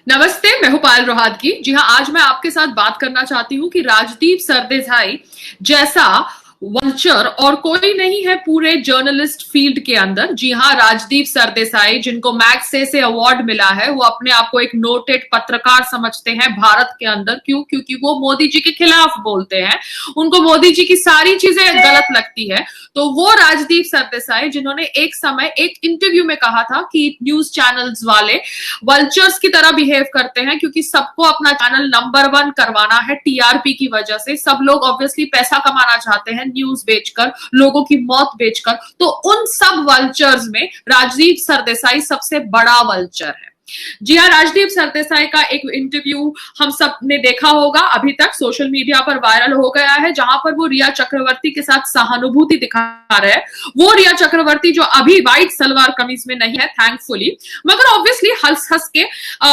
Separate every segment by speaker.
Speaker 1: नमस्ते, मैं हूं पायल रोहातगी। जी हाँ, आज मैं आपके साथ बात करना चाहती हूँ कि राजदीप सरदेसाई जैसा वल्चर और कोई नहीं है पूरे जर्नलिस्ट फील्ड के अंदर। जी हाँ, राजदीप सरदेसाई जिनको मैग्सेसे से अवार्ड मिला है, वो अपने आप को एक नोटेड पत्रकार समझते हैं भारत के अंदर। क्यों? क्योंकि वो मोदी जी के खिलाफ बोलते हैं, उनको मोदी जी की सारी चीजें गलत लगती है। तो वो राजदीप सरदेसाई जिन्होंने एक समय एक इंटरव्यू में कहा था कि न्यूज चैनल्स वाले वल्चर्स की तरह बिहेव करते हैं, क्योंकि सबको अपना चैनल नंबर 1 करवाना है टीआरपी की वजह से। सब लोग ऑब्वियसली पैसा कमाना चाहते हैं न्यूज बेचकर, लोगों की मौत बेचकर। तो उन सब वल्चर्स में राजदीप सरदेसाई सबसे बड़ा वल्चर है। जी हाँ, राजदीप सरदेसाई का एक इंटरव्यू हम सब ने देखा होगा, अभी तक सोशल मीडिया पर वायरल हो गया है, जहां पर वो रिया चक्रवर्ती के साथ सहानुभूति दिखा रहे हैं। वो रिया चक्रवर्ती जो अभी व्हाइट सलवार कमीज में नहीं है, थैंकफुली, मगर ऑब्वियसली हंस हंस के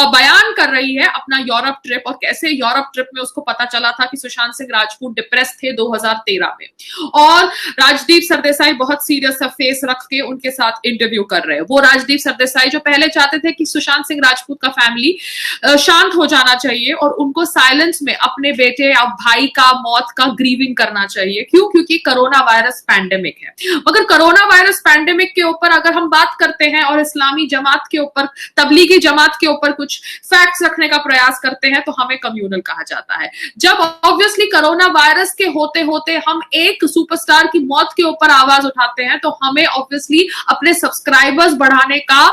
Speaker 1: बयान कर रही है अपना यूरोप ट्रिप, और कैसे यूरोप ट्रिप में उसको पता चला था कि सुशांत सिंह राजपूत डिप्रेस थे 2013 में, और राजदीप सरदेसाई बहुत सीरियस सा फेस रख के उनके साथ इंटरव्यू कर रहे हैं। वो राजदीप सरदेसाई जो पहले चाहते थे कि सुशांत सिंह राजपूत का फैमिली शांत हो जाना चाहिए और उनको साइलेंस में अपने बेटे या भाई का मौत का ग्रीविंग करना चाहिए। क्यों? क्योंकि कोरोना वायरस पैंडेमिक है। मगर कोरोना वायरस पैंडेमिक के ऊपर अगर हम बात करते हैं और इस्लामी जमात के ऊपर, तबलीगी जमात के ऊपर कुछ फैक्ट्स रखने का प्रयास करते हैं, तो हमें कम्युनल कहा जाता है। जब ऑब्वियसली कोरोना वायरस के होते होते हम एक सुपरस्टार की मौत के ऊपर आवाज उठाते हैं, तो हमें ऑब्वियसली अपने सब्सक्राइबर्स बढ़ाने का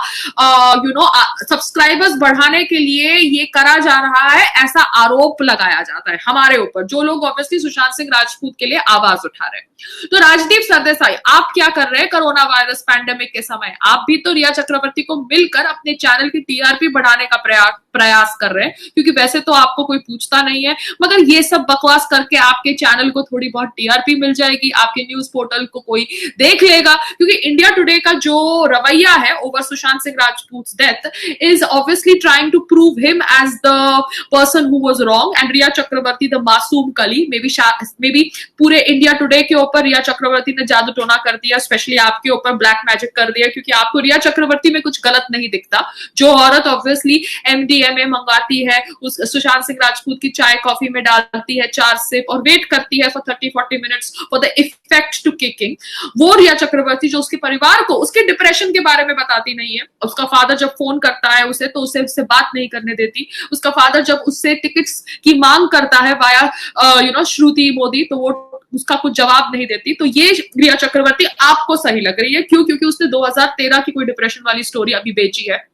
Speaker 1: सब्सक्राइबर्स बढ़ाने के लिए ये करा जा रहा है, ऐसा आरोप लगाया जाता है हमारे ऊपर, जो लोग ऑब्वियसली सुशांत सिंह राजपूत के लिए आवाज उठा रहे हैं। तो राजदीप सरदेसाई, आप क्या कर रहे हैं कोरोना वायरस पैंडेमिक के समय? आप भी तो रिया चक्रवर्ती को मिलकर अपने चैनल की टीआरपी बढ़ाने का प्रयास कर रहे हैं, क्योंकि वैसे तो आपको कोई पूछता नहीं है, मगर ये सब बकवास करके आपके चैनल को थोड़ी बहुत टीआरपी मिल जाएगी, आपके न्यूज पोर्टल को कोई देख लेगा। क्योंकि इंडिया टुडे का जो रवैया है over Sushant Singh Rajput death is obviously trying to prove him as the person who was wrong, and Riya Chakravarti the मासूम कली। maybe पूरे इंडिया टुडे के ऊपर रिया चक्रवर्ती ने जादू टोना कर दिया, स्पेशली आपके ऊपर ब्लैक मैजिक कर दिया, क्योंकि आपको रिया चक्रवर्ती में कुछ गलत नहीं दिखता। जो औरत ऑब्वियसली एमडीएमए मंगाती है, उस सुशांत सिंह राजपूत की चाय कॉफी में डालती है 4 सिप और वेट करती है for 30-40 minutes for the effect to kicking, वो रिया चक्रवर्ती जो उसके परिवार को उसके डिप्रेशन के बारे में बताती नहीं है। उसका फादर जब फोन करता है उसे, तो उसे उससे बात नहीं करने देती। उसका फादर जब उससे टिकट्स की मांग करता है वाया श्रुति मोदी, तो वो उसका कुछ जवाब नहीं देती। तो ये रिया चक्रवर्ती आपको सही लग रही है। क्यों? क्योंकि उसने 2013 की कोई डिप्रेशन वाली स्टोरी अभी बेची है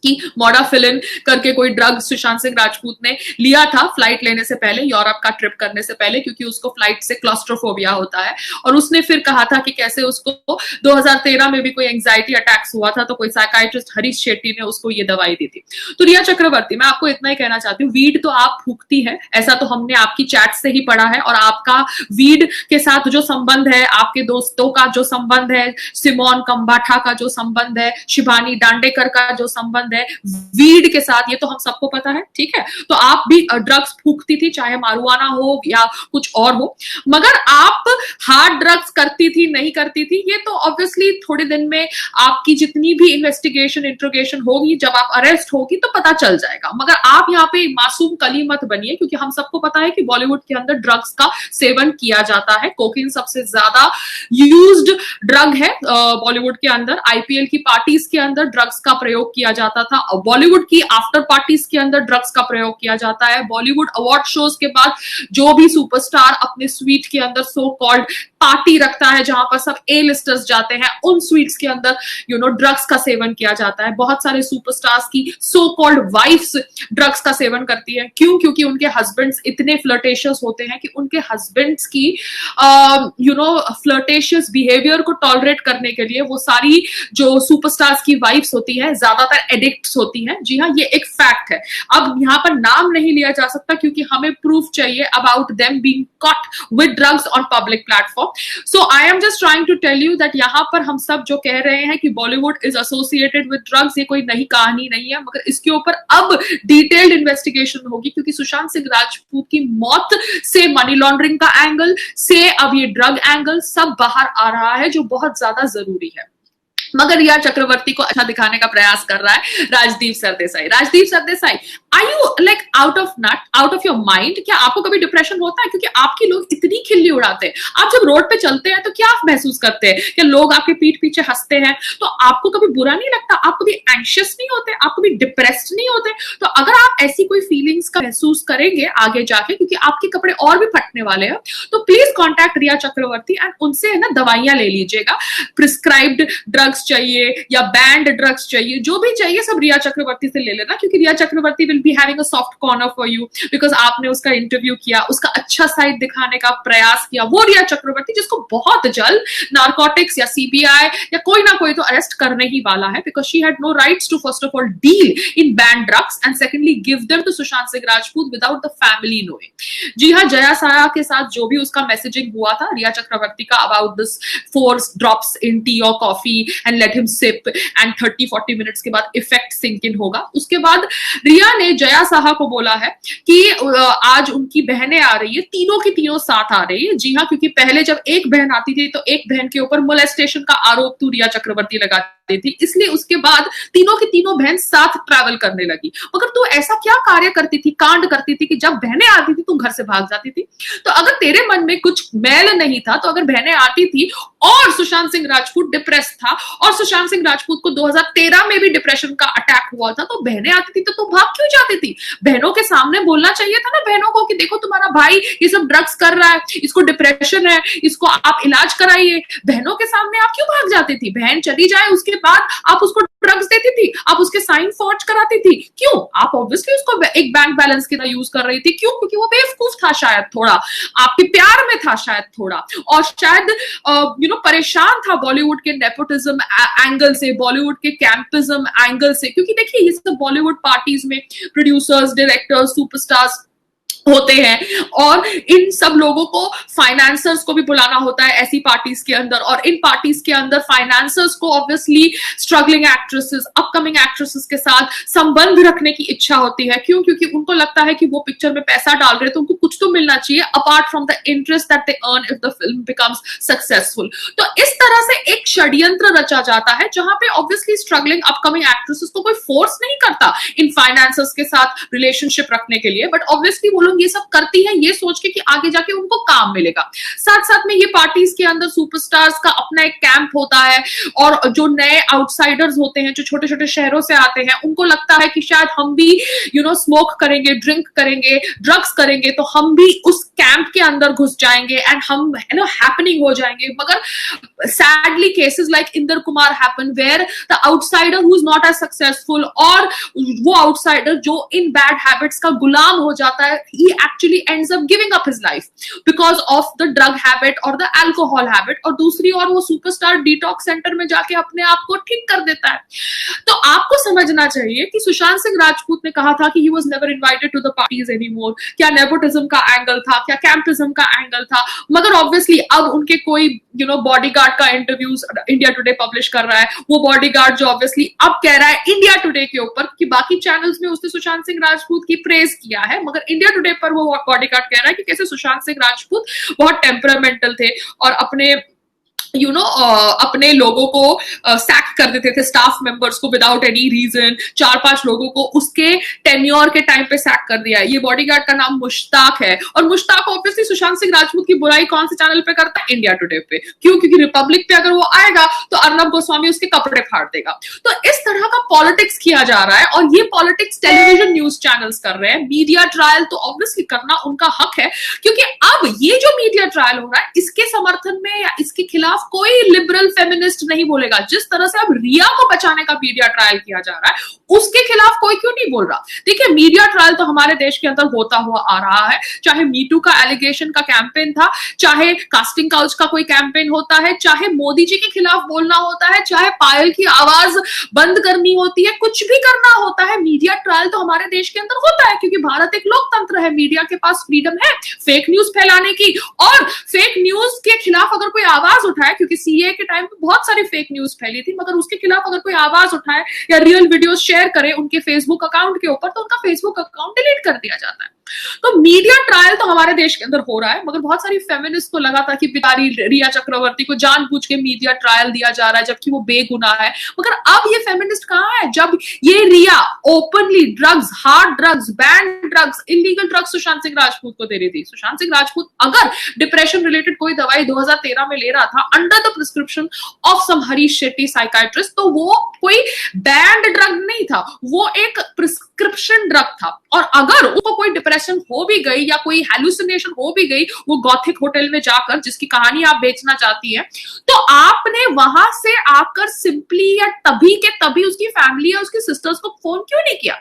Speaker 1: कि मोडाफिलिन करके कोई ड्रग सुशांत सिंह राजपूत ने लिया था फ्लाइट लेने से पहले, यूरोप का ट्रिप करने से पहले, क्योंकि उसको फ्लाइट से क्लॉस्ट्रोफोबिया होता है। और उसने फिर कहा था कि कैसे उसको 2013 में भी कोई एंजाइटी अटैक्स हुआ था, तो कोई साइकाइट्रिस्ट हरीश शेट्टी ने उसको ये दवाई दी थी। तो रिया चक्रवर्ती, मैं आपको इतना ही कहना चाहती हूँ, वीड तो आप फूकती है, ऐसा तो हमने आपकी चैट से ही पढ़ा है, और आपका वीड के साथ जो संबंध है, आपके दोस्तों का जो संबंध है, सिमोन कंबाठा का जो संबंध है, शिवानी दांडेकर का जो संबंध है वीड के साथ, ये तो हम सबको पता है, ठीक है। तो आप भी ड्रग्स फूकती थी, चाहे मारुआना हो या कुछ और हो, मगर आप हार्ड ड्रग्स करती थी नहीं करती थी, ये तो ऑब्वियसली थोड़े दिन में आपकी जितनी भी इन्वेस्टिगेशन इंट्रोगेशन होगी, जब आप अरेस्ट होगी तो पता चल जाएगा। मगर आप यहाँ पे मासूम कली मत बनिए, क्योंकि हम सबको पता है कि बॉलीवुड के अंदर ड्रग्स का सेवन किया जाता है। कोकीन सबसे ज्यादा यूज्ड ड्रग है बॉलीवुड के अंदर। आईपीएल की पार्टीज के अंदर ड्रग्स का प्रयोग किया जाता था, बॉलीवुड की आफ्टर पार्टीज के अंदर ड्रग्स का प्रयोग किया जाता है। बॉलीवुड अवार्ड शोज के बाद जो भी सुपरस्टार अपने स्वीट के अंदर सो कॉल्ड पार्टी रखता है, जहां पर सब ए लिस्टर्स जाते हैं, उन स्वीट्स के अंदर ड्रग्स का सेवन किया जाता है। बहुत सारे सुपरस्टार्स की सो कॉल्ड वाइफ्स ड्रग्स का सेवन करती है। क्यों? क्योंकि उनके हस्बैंड्स इतने फ्लर्टेशियस होते हैं कि उनके हस्बैंड्स की फ्लर्टेशियस बिहेवियर को टॉलरेट करने के लिए वो सारी जो सुपरस्टार्स की वाइफ्स होती है ज्यादातर एडिक्ट्स होती हैं। जी हाँ, ये एक फैक्ट है। अब यहाँ पर नाम नहीं लिया जा सकता, क्योंकि हमें प्रूफ चाहिए about them being caught with drugs on public platform. So I am just trying to tell you that यहाँ पर हम सब जो कह रहे हैं कि Bollywood is associated with drugs, ये कोई नई कहानी नहीं है, मगर इसके ऊपर अब डिटेल्ड इन्वेस्टिगेशन होगी, क्योंकि सुशांत सिंह राजपूत की मौत से मनी लॉन्ड्रिंग का एंगल से अब ये ड्रग एंगल सब बाहर आ रहा है, जो बहुत ज्यादा जरूरी है। मगर रिया चक्रवर्ती को अच्छा दिखाने का प्रयास कर रहा है Rajdeep Sardesai. Rajdeep Sardesai, are you like out of your mind? क्या आपको कभी डिप्रेशन होता है? क्योंकि आपके लोग इतनी खिल्ली उड़ाते हैं, आप जब रोड पे चलते हैं तो क्या आप महसूस करते हैं कि लोग आपके पीठ पीछे हंसते हैं, तो आपको कभी बुरा नहीं लगता? आप कभी एंशियस नहीं होते? आप कभी डिप्रेस्ड नहीं होते? तो अगर आप ऐसी कोई फीलिंग्स का महसूस करेंगे आगे जाके, क्योंकि आपके कपड़े और भी फटने वाले हैं, तो please contact Rhea Chakraborty and उनसे है ना दवाइयां ले लीजिएगा। प्रिस्क्राइब्ड ड्रग्स चाहिए या बैंड ड्रग्स चाहिए, जो भी चाहिए सब रिया चक्रवर्ती से ले लेना, क्योंकि Rhea Chakraborty will be having a soft corner for you, because आपने उसका इंटरव्यू किया, उसका अच्छा साइड दिखाने का प्रयास किया। वो रिया चक्रवर्ती जिसको बहुत जल्द नारकोटिक्स या सीबीआई या कोई ना कोई तो अरेस्ट करने ही वाला है, because she had no rights to first of all deal in banned drugs and secondly give them to Sushant Singh Rajput without the family knowing. जी हाँ, जया साया के साथ जो भी उसका मैसेजिंग हुआ था रिया चक्रवर्ती का about this 4 drops in tea और coffee and let him sip and 30-40 minutes के बाद इफेक्ट सिंक इन होगा। उसके बाद रिया ने जया साहा को बोला है कि आज उनकी बहनें आ रही है, तीनों की तीनों साथ आ रही है। जी हाँ, क्योंकि पहले जब एक बहन आती थी तो एक बहन के ऊपर मोलेस्टेशन का आरोप तो रिया चक्रवर्ती लगाती थी, इसलिए उसके बाद तीनों की तीनों बहन साथ ट्रैवल करने लगी। मगर तू ऐसा क्या कार्य करती थी, कांड करती थी कि जब बहनें आती थी तू घर से भाग जाती थी? तो अगर तेरे मन में कुछ मैल नहीं था, तो अगर बहनें आती थी और सुशांत सिंह राजपूत डिप्रेस था और सुशांत सिंह राजपूत को 2013 में भी डिप्रेशन का अटैक हुआ था, तो बहनें आती थी तो तू भाग क्यों जाती थी? बहनों के सामने बोलना चाहिए था ना बहनों को कि देखो तुम्हारा भाई ये सब ड्रग्स कर रहा है, इसको डिप्रेशन है, इसको आप इलाज कराइए। बहनों के सामने आप क्यों भाग जाती थी? बहन चली जाए उसके बाद आप उसको ड्रग्स देती थी, आप उसके साइन फॉर्ज कराती थी, क्यों? आप ऑब्वियसली उसको एक बैंक बैलेंस की तरह यूज कर रही थी, क्यों? क्योंकि वो बेवकूफ था शायद थोड़ा, आपके प्यार में था शायद थोड़ा, और शायद परेशान था बॉलीवुड के नेपोटिज्म एंगल से, बॉलीवुड के कैंपिज्म एंगल से। क्योंकि देखिए ये सब बॉलीवुड पार्टीज में प्रोड्यूसर्स, डायरेक्टर्स, सुपरस्टार्स होते हैं और इन सब लोगों को फाइनेंसर्स को भी बुलाना होता है ऐसी पार्टीज के अंदर, और इन पार्टीज के अंदर फाइनेंसर्स को obviously struggling actresses, upcoming actresses के साथ संबंध रखने की इच्छा होती है। क्यों? क्योंकि उनको लगता है कि वो पिक्चर में पैसा डाल रहे तो उनको कुछ तो मिलना चाहिए apart from the interest that they earn if the film becomes successful. तो इस तरह से एक षड्यंत्र रचा जाता है जहां पे ऑब्वियसली स्ट्रगलिंग अपकमिंग एक्ट्रेसेस को कोई फोर्स नहीं करता इन फाइनेंसर्स के साथ रिलेशनशिप रखने के लिए, बट ऑब्वियसली वो लोग ये सब करती है ये सोच के कि आगे जाके उनको काम मिलेगा। साथ साथ में ये पार्टीज के अंदर सुपरस्टार्स का अपना एक कैंप होता है, और जो नए आउटसाइडर्स होते हैं जो छोटे छोटे शहरों से आते हैं, उनको लगता है कि शायद हम भी स्मोक करेंगे, ड्रिंक करेंगे, ड्रग्स करेंगे तो हम भी उस कैंप के अंदर घुस जाएंगे एंड हम हैपनिंग हो जाएंगे। मगर sadly cases like Inder Kumar happen where the outsider who is not as successful, और वो आउटसाइडर जो इन बैड हैबिट्स का गुलाम हो जाता है, he actually ends up giving up his life because of the drug habit or the alcohol habit, और दूसरी ओर वो सुपरस्टार डिटॉक्स सेंटर में जाके अपने आप को ठीक कर देता है। तो आपको समझना चाहिए कि सुशांत सिंह राजपूत ने कहा था कि he was never invited to the parties anymore। क्या नेपोटिज्म का एंगल था, क्या कैंपिज्म का एंगल था? मगर ऑब्वियसली अब उनके कोई बॉडीगार्ड का इंटरव्यूज इंडिया टुडे पब्लिश कर रहा है, वो बॉडीगार्ड जो ऑब्वियसली अब कह रहा है इंडिया टुडे के ऊपर कि बाकी चैनल्स में उसने सुशांत सिंह राजपूत की प्रेज किया है, मगर इंडिया टुडे पर वो बॉडीगार्ड कह रहा है कि कैसे सुशांत सिंह राजपूत बहुत टेम्परामेंटल थे और अपने अपने लोगों को सैक कर देते थे, स्टाफ मेंबर्स को विदाउट एनी रीजन। 4-5 लोगों को उसके टेन्योर के टाइम पे सैक कर दिया है। ये बॉडीगार्ड का नाम मुश्ताक है, और मुश्ताक ऑब्वियसली सुशांत सिंह राजपूत की बुराई कौन से चैनल पे करता है? इंडिया टुडे पे। क्यों? क्योंकि रिपब्लिक पे अगर वो आएगा तो अर्नब गोस्वामी उसके कपड़े फाड़ देगा। तो इस तरह का पॉलिटिक्स किया जा रहा है, और ये पॉलिटिक्स टेलीविजन न्यूज चैनल्स कर रहे हैं। मीडिया ट्रायल तो ऑब्वियसली करना उनका हक है, क्योंकि अब ये जो मीडिया ट्रायल हो रहा है इसके समर्थन में या इसके खिलाफ कोई लिबरल फेमिनिस्ट नहीं बोलेगा। जिस तरह से अब रिया को बचाने का मीडिया ट्रायल किया जा रहा है उसके खिलाफ कोई क्यों नहीं बोल रहा? देखिए, मीडिया ट्रायल तो हमारे देश के अंदर होता हुआ आ रहा है, चाहे मीटू का एलिगेशन का कैंपेन था, चाहे कास्टिंग काउच का कोई कैंपेन होता है, चाहे मोदी जी के खिलाफ बोलना होता है, चाहे पायल की आवाज बंद करनी होती है, कुछ भी करना होता है, मीडिया ट्रायल तो हमारे देश के अंदर होता है, क्योंकि भारत एक लोकतंत्र है, मीडिया के पास फ्रीडम है फेक न्यूज फैलाने की। और फेक न्यूज के खिलाफ अगर कोई आवाज उठाए, क्योंकि सीए के टाइम पे बहुत सारी फेक न्यूज फैली थी, मगर उसके खिलाफ अगर कोई आवाज उठाए या रियल वीडियोस शेयर करे उनके फेसबुक अकाउंट के ऊपर, तो उनका फेसबुक अकाउंट डिलीट कर दिया जाता है। तो मीडिया ट्रायल तो हमारे देश के अंदर हो रहा है, मगर बहुत सारी फेमिनिस्ट को लगा था कि बेचारी रिया चक्रवर्ती को जानबूझ के मीडिया ट्रायल दिया जा रहा है जबकि वो बेगुनाह है। मगर अब ये फेमिनिस्ट कहां है जब ये Rhea openly drugs, hard drugs, banned drugs, illegal drugs Sushant Singh Rajput को दे रही थी। सुशांत सिंह राजपूत अगर डिप्रेशन रिलेटेड कोई दवाई 2013 में ले रहा था under the prescription of some Harish Shetty psychiatrist, तो वो कोई बैंड ड्रग नहीं था, वो एक प्रिस्क्रिप्शन ड्रग था। और अगर उसको कोई डिप्रेशन हो भी गई या कोई हेलुसिनेशन हो भी गई वो गॉथिक होटल में जाकर, जिसकी कहानी आप बेचना चाहती है, तो आपने वहां से आकर सिंपली या तभी के तभी उसकी फैमिली या उसकी सिस्टर्स को फोन क्यों नहीं किया?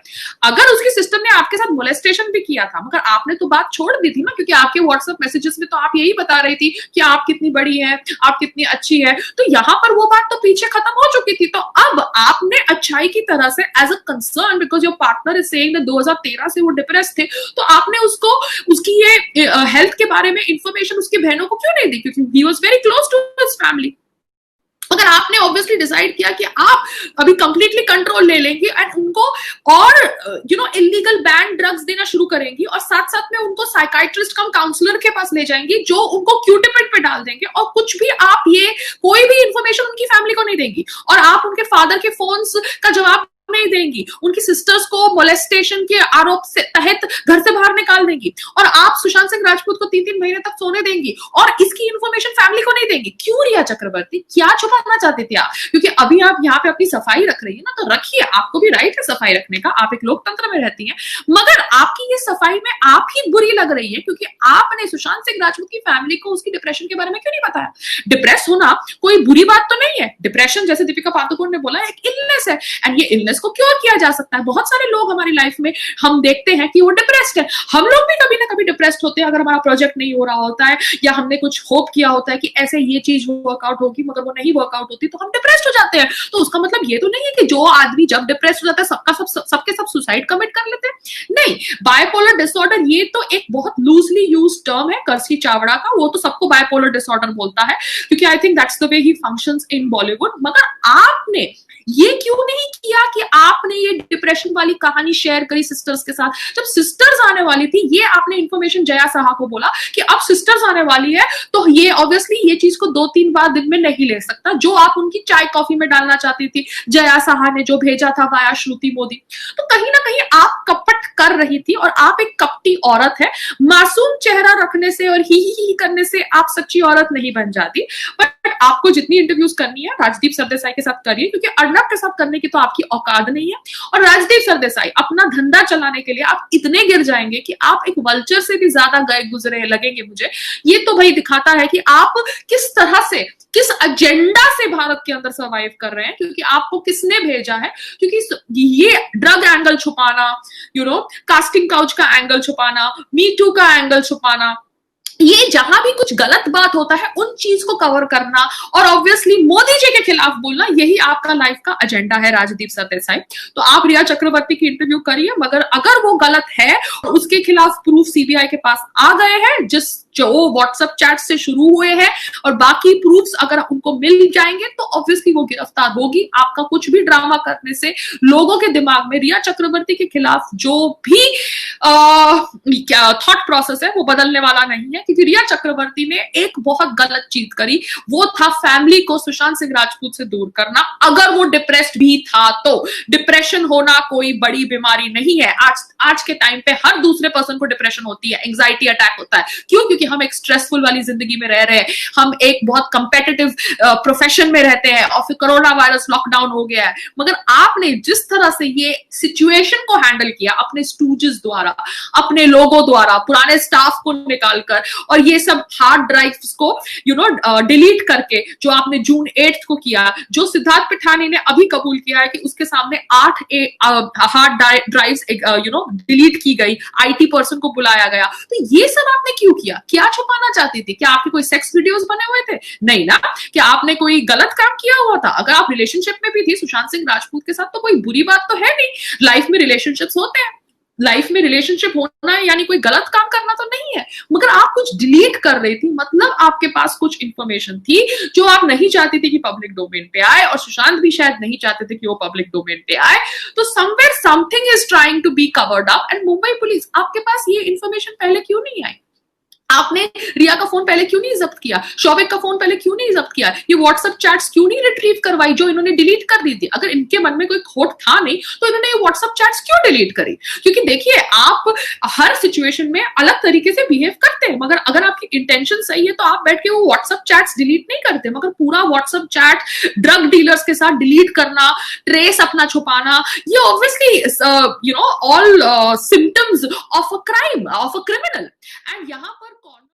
Speaker 1: अगर उसकी सिस्टर ने आपके साथ मोलेस्टेशन भी किया था, मगर आपने तो बात छोड़ दी थी ना, क्योंकि आपके व्हाट्सएप मैसेजेस में तो आप यही बता रही थी कि आप कितनी बड़ी है, आप कितनी अच्छी है, तो यहां पर वो बात तो पीछे खत्म हो चुकी थी। तो अब आपने अच्छाई की तरह से as a concern, because your partner is saying that 2013 से वो डिप्रेस थे, तो आपने उसको उसकी ये हेल्थ के बारे में इंफॉर्मेशन उसकी बहनों को क्यों नहीं दी? क्योंकि he was very close to his family. अगर आपने ऑब्वियसली डिसाइड किया कि आप अभी कंप्लीटली कंट्रोल ले लेंगी एंड उनको और इलीगल बैंड ड्रग्स देना शुरू करेंगी और साथ साथ में उनको साइकाइट्रिस्ट कम काउंसलर के पास ले जाएंगी जो उनको क्यूटिपिड पे डाल देंगे, और कुछ भी आप ये कोई भी इंफॉर्मेशन उनकी फैमिली को नहीं देंगी, और आप उनके फादर के फोन्स का जवाब नहीं देंगी, उनकी सिस्टर्स को मोलेस्टेशन के आरोप से तहत घर से बाहर निकाल देंगी, और आप सुशांत सिंह राजपूत को 3-3 महीने तक सोने देंगी और इसकी इंफॉर्मेशन फैमिली को नहीं देंगी। क्यों रिया चक्रवर्ती, क्या छुपाना चाहते थे आप? क्योंकि अभी आप यहाँ पे अपनी सफाई रख रही है ना, तो रखिए, आपको भी राइट है सफाई रखने का, आप एक लोकतंत्र में रहती हैं, मगर आपकी ये सफाई में आप ही बुरी लग रही है क्योंकि आपने सुशांत सिंह राजपूत की फैमिली को उसकी डिप्रेशन के बारे में क्यों नहीं बताया? डिप्रेस होना कोई बुरी बात तो नहीं है, डिप्रेशन जैसे दीपिका पादुकोण ने बोला एक इलनेस है, एंड ये इलनेस को क्योर किया जा सकता है। बहुत सारे लोग हमारी लाइफ में हम देखते हैं कि वो डिप्रेस्ड है, हम लोग भी कभी ना कभी डिप्रेस्ड होते हैं अगर हमारा प्रोजेक्ट नहीं हो रहा होता है या हमने कुछ होप किया होता है कि ऐसे ये चीज वर्कआउट होगी मगर वो नहीं वर्कआउट होती तो हम डिप्रेस्ड हो जाते हैं। तो उसका मतलब ये तो नहीं है कि जो आदमी जब डिप्रेस्ड हो जाता है सबके सब सुसाइड कमिट कर लेते हैं, नहीं। बायपोलर डिसऑर्डर ये तो एक बहुत लूजली यूज टर्म है कर्सी चावड़ा का, वो तो सबको बायपोलर डिसऑर्डर बोलता है क्योंकि I think that's the way he functions in Bollywood. मगर आपने ये क्यों नहीं किया कि आपने ये डिप्रेशन वाली कहानी शेयर करी सिस्टर्स के साथ? जब सिस्टर्स आने वाली थी, ये आपने इंफॉर्मेशन जया साहा को बोला कि अब सिस्टर्स आने वाली है, तो ये ऑब्वियसली ये चीज को 2-3 बार दिन में नहीं ले सकता, जो आप उनकी चाय कॉफी में डालना चाहती थी जया साहा ने जो भेजा था वाया श्रुति मोदी। तो कहीं ना कहीं आप कपट कर रही थी और आप एक कपटी औरत है। मासूम चेहरा रखने से और ही करने से आप सच्ची औरत नहीं बन जाती। बट आपको जितनी इंटरव्यूज करनी है राजदीप सरदेसाई के साथ करिए, क्योंकि अर्नब के साथ करने की तो आपकी औकात नहीं है। और राजदीप सरदेसाई, अपना धंधा चलाने के लिए आप इतने गिर जाएंगे कि आप एक वल्चर से भी ज्यादा गए गुजरे लगेंगे मुझे। ये तो भाई दिखाता है कि आप किस तरह से, किस एजेंडा से भारत के अंदर सर्वाइव कर रहे हैं, क्योंकि आपको किसने भेजा है। क्योंकि ये ड्रग एंगल छुपाना, कास्टिंग काउच का एंगल छुपाना, मी टू का एंगल छुपाना, ये जहां भी कुछ गलत बात होता है उन चीज को कवर करना और ऑब्वियसली मोदी जी के खिलाफ बोलना, यही आपका लाइफ का एजेंडा है राजदीप सरदेसाई। तो आप रिया चक्रवर्ती की इंटरव्यू करिए, मगर अगर वो गलत है और उसके खिलाफ प्रूफ सीबीआई के पास आ गए हैं, जो व्हाट्सएप चैट से शुरू हुए हैं, और बाकी प्रूफ्स अगर उनको मिल जाएंगे तो ऑब्वियसली वो गिरफ्तार होगी। आपका कुछ भी ड्रामा करने से लोगों के दिमाग में रिया चक्रवर्ती के खिलाफ जो भी थॉट प्रोसेस है वो बदलने वाला नहीं है, क्योंकि रिया चक्रवर्ती ने एक बहुत गलत चीज करी, वो था फैमिली को सुशांत सिंह राजपूत से दूर करना। अगर वो डिप्रेस्ड भी था तो डिप्रेशन होना कोई बड़ी बीमारी नहीं है। आज के टाइम पे हर दूसरे पर्सन को डिप्रेशन होती है, एंजाइटी अटैक होता है। क्यों? क्योंकि हम एक स्ट्रेसफुल वाली जिंदगी में रह रहे हैं, हम एक बहुत कंपेटिटिव प्रोफेशन में रहते हैं और फिर कोरोना वायरस लॉकडाउन हो गया है। मगर आपने जिस तरह से ये सिचुएशन को हैंडल किया अपने स्टूजेस द्वारा, अपने लोगों द्वारा, पुराने स्टाफ को निकालकर और ये सब हार्ड ड्राइव्स को डिलीट करके, जो आपने जून 8 को किया, जो सिद्धार्थ पिठानी ने अभी कबूल किया है कि उसके सामने 8 हार्ड ड्राइव्स डिलीट की गई, आईटी पर्सन को बुलाया गया, तो ये सब आपने क्यों किया? क्या छुपाना चाहती थी? क्या आपके कोई सेक्स वीडियोस बने हुए थे? नहीं ना। क्या आपने कोई गलत काम किया हुआ था? अगर आप रिलेशनशिप में भी थी सुशांत सिंह राजपूत के साथ तो कोई बुरी बात तो है नहीं, लाइफ में रिलेशनशिप्स होते हैं। लाइफ में रिलेशनशिप होना है यानी कोई गलत काम करना तो नहीं है, मगर आप कुछ डिलीट कर रही थी, मतलब आपके पास कुछ इंफॉर्मेशन थी जो आप नहीं चाहती थी कि पब्लिक डोमेन पे आए, और सुशांत भी शायद नहीं चाहते थे कि वो पब्लिक डोमेन पे आए। तो somewhere something is trying to be covered up, and Mumbai police, आपके पास ये इंफॉर्मेशन पहले क्यों नहीं आई? आपने रिया का फोन पहले क्यों नहीं जब्त किया? शौविक का फोन पहले क्यों नहीं जब्त किया? ये व्हाट्सएप चैट्स क्यों नहीं रिट्रीव करवाई जो इन्होंने डिलीट कर दी थी? अगर इनके मन में कोई खोट था नहीं तो इन्होंने ये व्हाट्सएप चैट्स क्यों डिलीट करी? क्योंकि देखिए, आप हर सिचुएशन में अलग तरीके से बिहेव करते हैं, मगर अगर आपकी इंटेंशन सही है तो आप बैठ के वो व्हाट्सएप चैट्स डिलीट नहीं करते, मगर पूरा व्हाट्सएप चैट ड्रग डीलर्स के साथ डिलीट करना, ट्रेस अपना छुपाना, ये obviously all symptoms of a crime, of a criminal. And यहाँ पर